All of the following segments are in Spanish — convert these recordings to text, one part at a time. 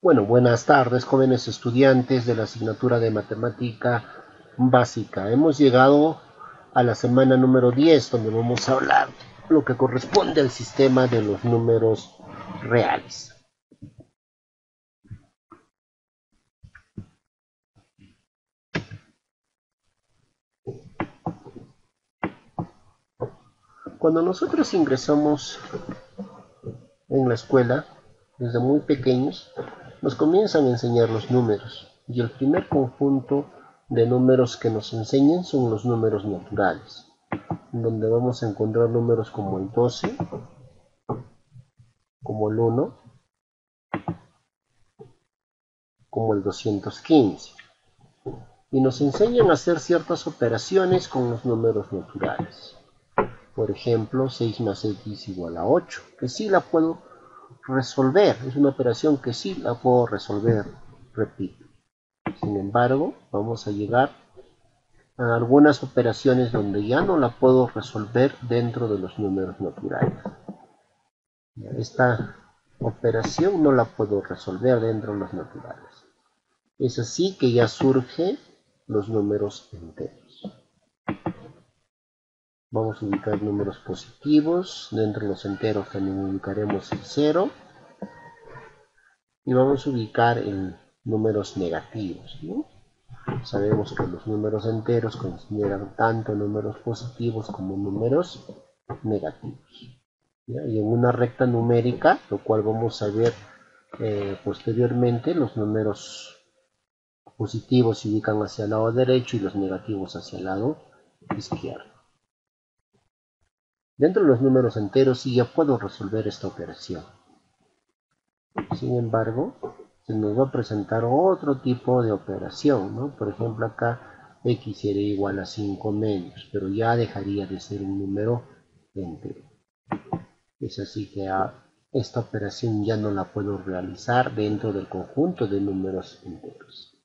Bueno, buenas tardes, jóvenes estudiantes de la asignatura de Matemática Básica. Hemos llegado a la semana número 10, donde vamos a hablar lo que corresponde al sistema de los números reales. Cuando nosotros ingresamos en la escuela, desde muy pequeños, nos comienzan a enseñar los números. Y el primer conjunto de números que nos enseñan son los números naturales, donde vamos a encontrar números como el 12, como el 1, como el 215. Y nos enseñan a hacer ciertas operaciones con los números naturales. Por ejemplo, 6 más x igual a 8, que sí la puedo resolver. Es una operación que sí la puedo resolver, repito. Sin embargo, vamos a llegar a algunas operaciones donde ya no la puedo resolver dentro de los números naturales. Esta operación no la puedo resolver dentro de los naturales. Es así que ya surgen los números enteros. Vamos a ubicar números positivos. Dentro de los enteros también ubicaremos el 0. Y vamos a ubicar en números negativos, ¿no? Sabemos que los números enteros consideran tanto números positivos como números negativos, ¿ya? Y en una recta numérica, lo cual vamos a ver posteriormente, los números positivos se ubican hacia el lado derecho y los negativos hacia el lado izquierdo. Dentro de los números enteros sí ya puedo resolver esta operación. Sin embargo, se nos va a presentar otro tipo de operación, ¿no? Por ejemplo, acá x sería igual a 5 menos, pero ya dejaría de ser un número entero. Es así que esta operación ya no la puedo realizar dentro del conjunto de números enteros.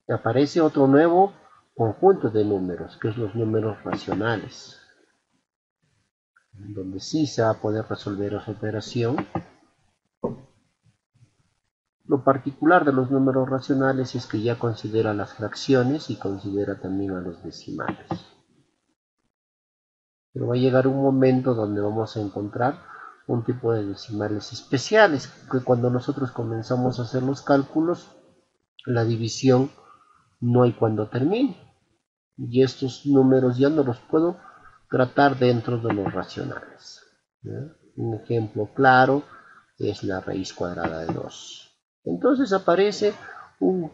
Aparece otro nuevo conjunto de números, que es los números racionales, donde sí se va a poder resolver esa operación. Lo particular de los números racionales es que ya considera las fracciones y considera también a los decimales. Pero va a llegar un momento donde vamos a encontrar un tipo de decimales especiales, que cuando nosotros comenzamos a hacer los cálculos, la división no hay cuando termine. Y estos números ya no los puedo tratar dentro de los racionales, ¿ya? Un ejemplo claro es la raíz cuadrada de 2. Entonces aparece un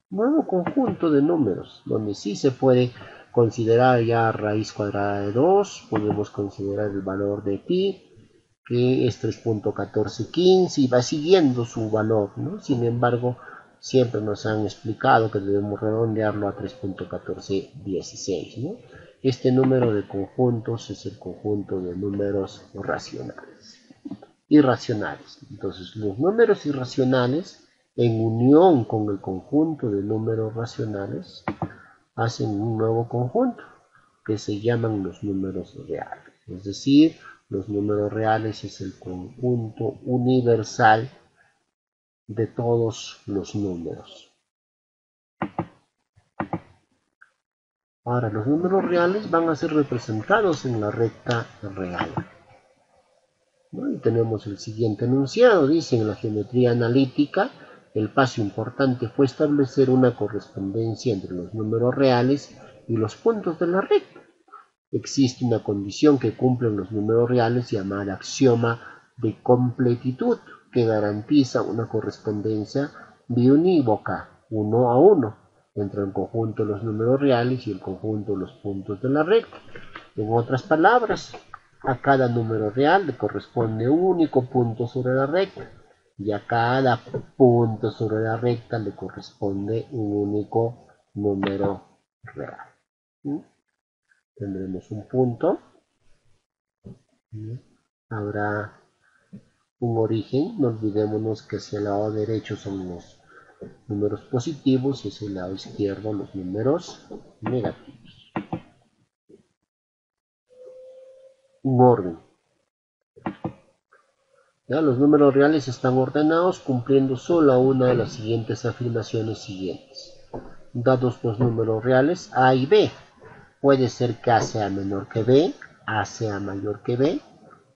nuevo conjunto de números, donde sí se puede considerar ya raíz cuadrada de 2, podemos considerar el valor de pi, que es 3.1415, y va siguiendo su valor, ¿no? Sin embargo, siempre nos han explicado que debemos redondearlo a 3.1416, ¿no? Este número de conjuntos es el conjunto de números racionales. Irracionales. Entonces, los números irracionales, en unión con el conjunto de números racionales, hacen un nuevo conjunto que se llaman los números reales. Es decir, los números reales es el conjunto universal de todos los números. Ahora, los números reales van a ser representados en la recta real, ¿no? Y tenemos el siguiente enunciado. Dice: en la geometría analítica, el paso importante fue establecer una correspondencia entre los números reales y los puntos de la recta. Existe una condición que cumplen los números reales llamada axioma de completitud, que garantiza una correspondencia biunívoca, 1 a 1, entre el conjunto de los números reales y el conjunto de los puntos de la recta. En otras palabras, a cada número real le corresponde un único punto sobre la recta, y a cada punto sobre la recta le corresponde un único número real. Tendremos un punto, habrá un origen, no olvidémonos que hacia el lado derecho son los números positivos y hacia el lado izquierdo los números negativos. Un orden. ¿Ya? Los números reales están ordenados cumpliendo solo una de las siguientes afirmaciones siguientes. Dados los números reales A y B, puede ser que A sea menor que B, A sea mayor que B,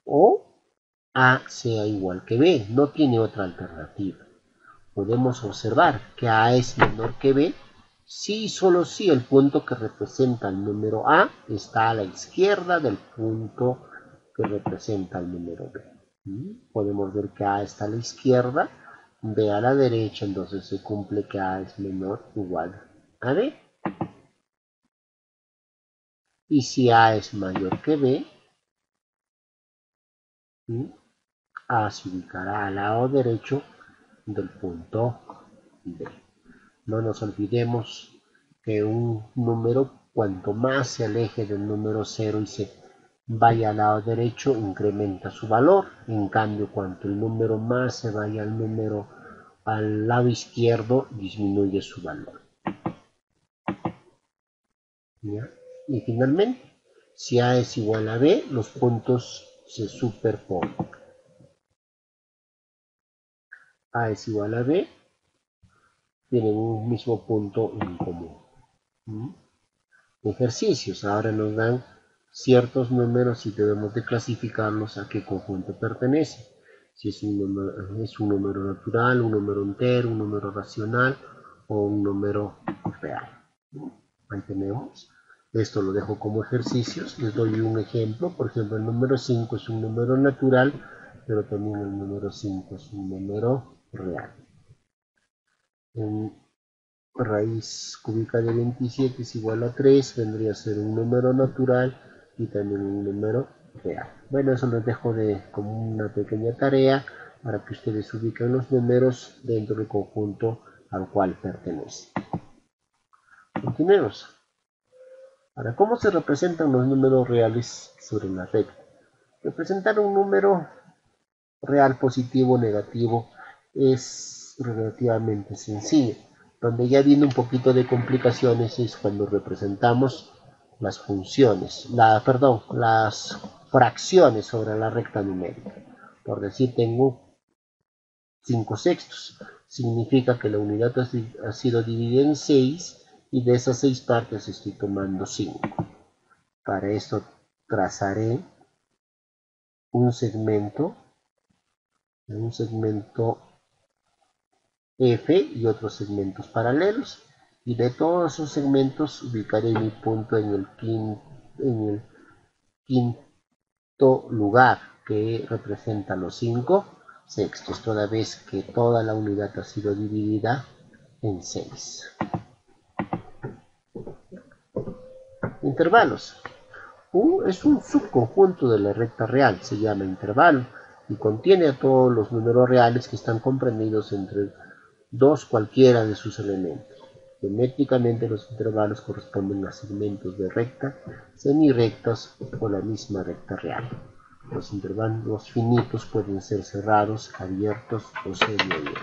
o A sea igual que B, no tiene otra alternativa. Podemos observar que A es menor que B si y solo si el punto que representa el número A está a la izquierda del punto que representa el número B. Podemos ver que A está a la izquierda, B a la derecha, entonces se cumple que A es menor o igual a B. Y si A es mayor que B, A se ubicará al lado derecho del punto B. No nos olvidemos que un número, cuanto más se aleje del número 0 y se vaya al lado derecho, incrementa su valor. En cambio, cuanto el número más se vaya al lado izquierdo, disminuye su valor. ¿Ya? Y finalmente, si A es igual a B, los puntos se superponen. A es igual a B, tienen un mismo punto en común. Ejercicios. Ahora nos dan ciertos números y debemos de clasificarlos a qué conjunto pertenece. Si es un número natural, un número entero, un número racional o un número real. Ahí tenemos. Esto lo dejo como ejercicios. Les doy un ejemplo. Por ejemplo, el número 5 es un número natural, pero también el número 5 es un número real. Raíz cúbica de 27 es igual a 3, vendría a ser un número natural y también un número real. Bueno, eso les dejo como una pequeña tarea para que ustedes ubiquen los números dentro del conjunto al cual pertenece. Continuemos. Ahora, ¿cómo se representan los números reales sobre la recta? Representar un número real positivo o negativo es relativamente sencillo. Donde ya viene un poquito de complicaciones es cuando representamos las funciones, las fracciones sobre la recta numérica. Por decir, tengo 5 sextos. Significa que la unidad ha sido dividida en 6 y de esas 6 partes estoy tomando 5. Para esto trazaré un segmento F y otros segmentos paralelos, y de todos esos segmentos ubicaré mi punto en el quinto lugar, que representa los 5 sextos, toda vez que toda la unidad ha sido dividida en 6. Intervalos. U es un subconjunto de la recta real, se llama intervalo, y contiene a todos los números reales que están comprendidos entre dos cualquiera de sus elementos. Geométricamente los intervalos corresponden a segmentos de recta, semirrectas o la misma recta real. Los intervalos finitos pueden ser cerrados, abiertos o semiabiertos.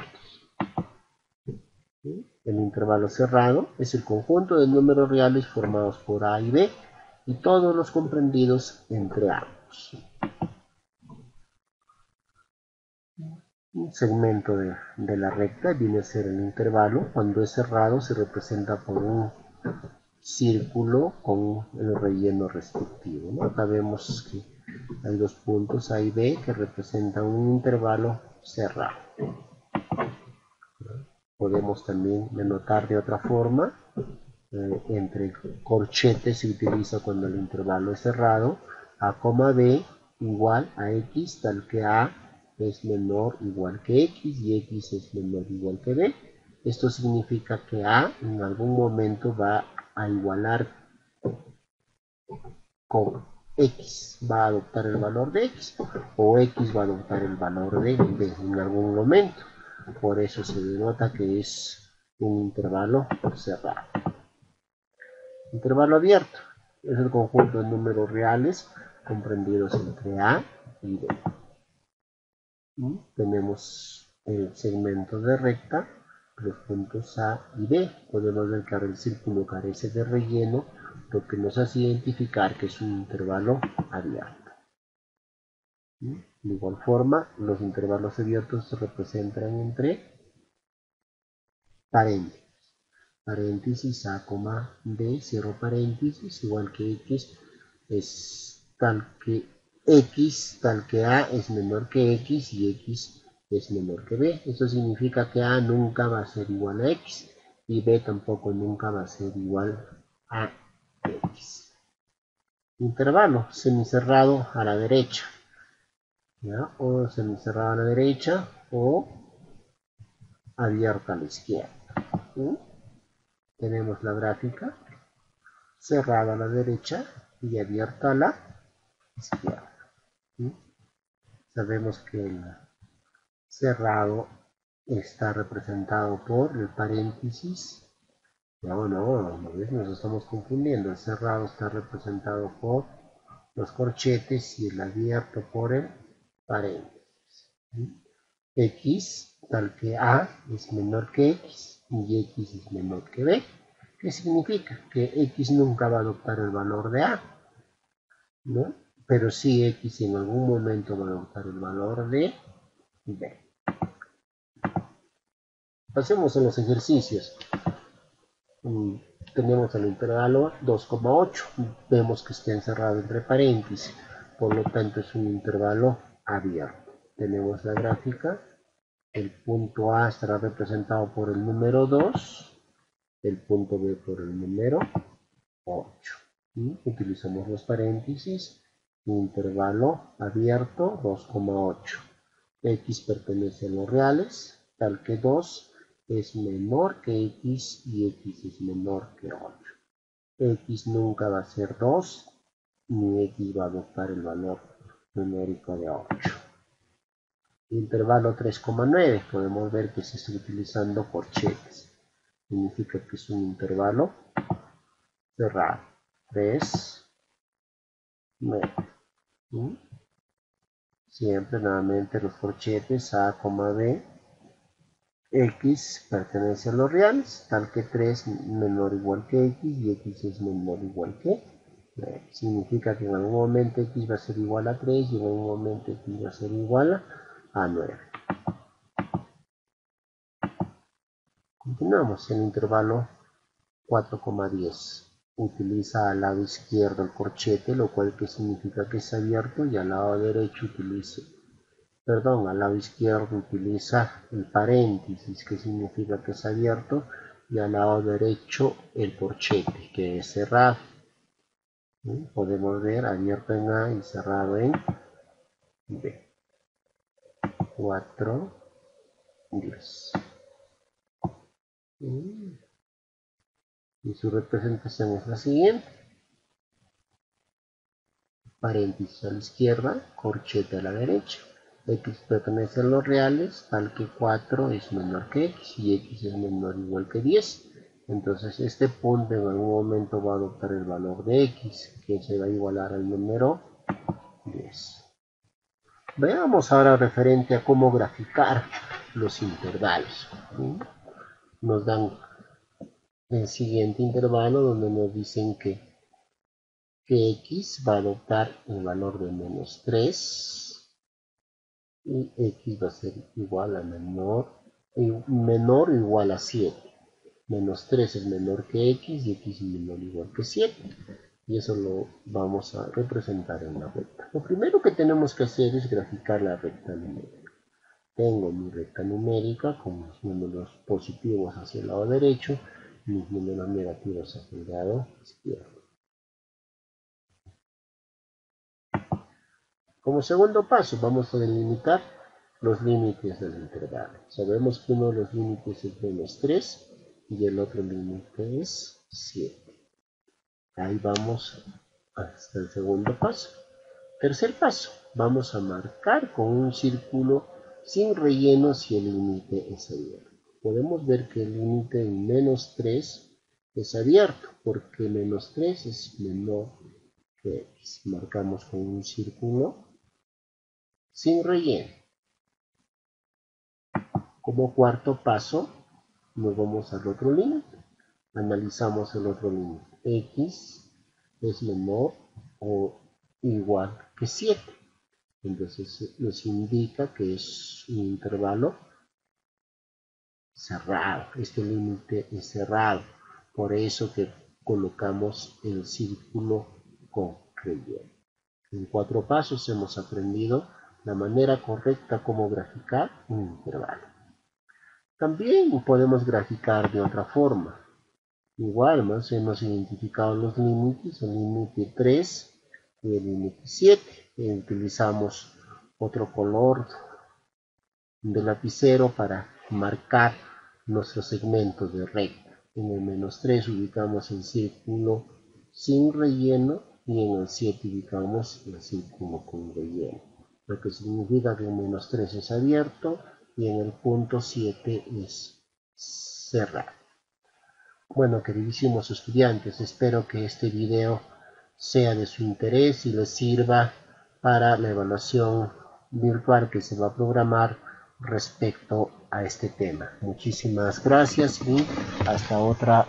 El intervalo cerrado es el conjunto de números reales formados por A y B y todos los comprendidos entre ambos. Un segmento de la recta viene a ser el intervalo. Cuando es cerrado se representa por un círculo con el relleno respectivo, ¿no? Acá vemos que hay dos puntos A y B que representan un intervalo cerrado. Podemos también denotar de otra forma. Entre corchetes se utiliza cuando el intervalo es cerrado. A, B igual a X, tal que A es menor o igual que X y X es menor o igual que B. Esto significa que A en algún momento va a igualar con X, va a adoptar el valor de X, o X va a adoptar el valor de B en algún momento. Por eso se denota que es un intervalo cerrado. Intervalo abierto es el conjunto de números reales comprendidos entre A y B. Tenemos el segmento de recta, los puntos A y B. Podemos ver que ahora el círculo carece de relleno, lo que nos hace identificar que es un intervalo abierto. De igual forma, los intervalos abiertos se representan entre paréntesis. Paréntesis A, B, cierro paréntesis, igual que X es tal que A es menor que X y X es menor que B. Eso significa que A nunca va a ser igual a X y B tampoco nunca va a ser igual a X. Intervalo semicerrado a la derecha, ¿ya? O semicerrado a la derecha o abierto a la izquierda. ¿Sí? Tenemos la gráfica cerrada a la derecha y abierta a la izquierda. ¿Sí? Sabemos que el cerrado está representado por el paréntesis. No, nos estamos confundiendo. El cerrado está representado por los corchetes y el abierto por el paréntesis. ¿Sí? X tal que A es menor que X y X es menor que B. ¿Qué significa? Que X nunca va a adoptar el valor de A, ¿no? Pero sí X en algún momento va a adoptar el valor de B. Pasemos a los ejercicios. Tenemos el intervalo 2,8. Vemos que está encerrado entre paréntesis. Por lo tanto es un intervalo abierto. Tenemos la gráfica. El punto A estará representado por el número 2. El punto B por el número 8. Utilizamos los paréntesis. Intervalo abierto 2,8. X pertenece a los reales, tal que 2 es menor que X y X es menor que 8. X nunca va a ser 2, ni X va a adoptar el valor numérico de 8. Intervalo 3,9, podemos ver que se está utilizando corchetes. Significa que es un intervalo cerrado. 3, 9. Siempre nuevamente los corchetes A, B. X pertenece a los reales, tal que 3 menor o igual que X y X es menor o igual que 9. Significa que en algún momento X va a ser igual a 3 y en algún momento X va a ser igual a 9. Continuamos en el intervalo 4,10. Utiliza al lado izquierdo el corchete, lo cual que significa que es abierto, y al lado derecho al lado izquierdo utiliza el paréntesis, que significa que es abierto, y al lado derecho el corchete, que es cerrado. ¿Sí? Podemos ver abierto en A y cerrado en B. 4, 10. Y su representación es la siguiente. Paréntesis a la izquierda, corchete a la derecha. X pertenece a los reales, tal que 4 es menor que X y X es menor o igual que 10. Entonces este punto en algún momento va a adoptar el valor de X, que se va a igualar al número 10. Veamos ahora referente a cómo graficar los intervalos. ¿Sí? Nos dan el siguiente intervalo donde nos dicen que X va a adoptar el valor de menos 3 y X va a ser igual a menor o igual a 7. Menos 3 es menor que X y X es menor o igual que 7. Y eso lo vamos a representar en la recta. Lo primero que tenemos que hacer es graficar la recta numérica. Tengo mi recta numérica con mis números positivos hacia el lado derecho y mis números negativos hacia el lado izquierdo. Como segundo paso vamos a delimitar los límites del intervalo. Sabemos que uno de los límites es menos 3 y el otro límite es 7. Ahí vamos hasta el segundo paso. Tercer paso, vamos a marcar con un círculo sin relleno si el límite es abierto. Podemos ver que el límite en menos 3 es abierto porque menos 3 es menor que X. Marcamos con un círculo sin relleno. Como cuarto paso, nos vamos al otro límite. Analizamos el otro límite. X es menor o igual que 7. Entonces nos indica que es un intervalo cerrado, este límite es cerrado, por eso que colocamos el círculo con relleno. En 4 pasos hemos aprendido la manera correcta como graficar un intervalo. También podemos graficar de otra forma. Igual más hemos identificado los límites, el límite 3 y el límite 7. Utilizamos otro color de lapicero para marcar nuestros segmentos de recta. En el menos 3 ubicamos el círculo sin relleno y en el 7 ubicamos el círculo con relleno, lo que significa que el menos 3 es abierto y en el punto 7 es cerrado. Bueno, queridísimos estudiantes, espero que este video sea de su interés y les sirva para la evaluación virtual que se va a programar respecto a este tema. Muchísimas gracias y hasta otra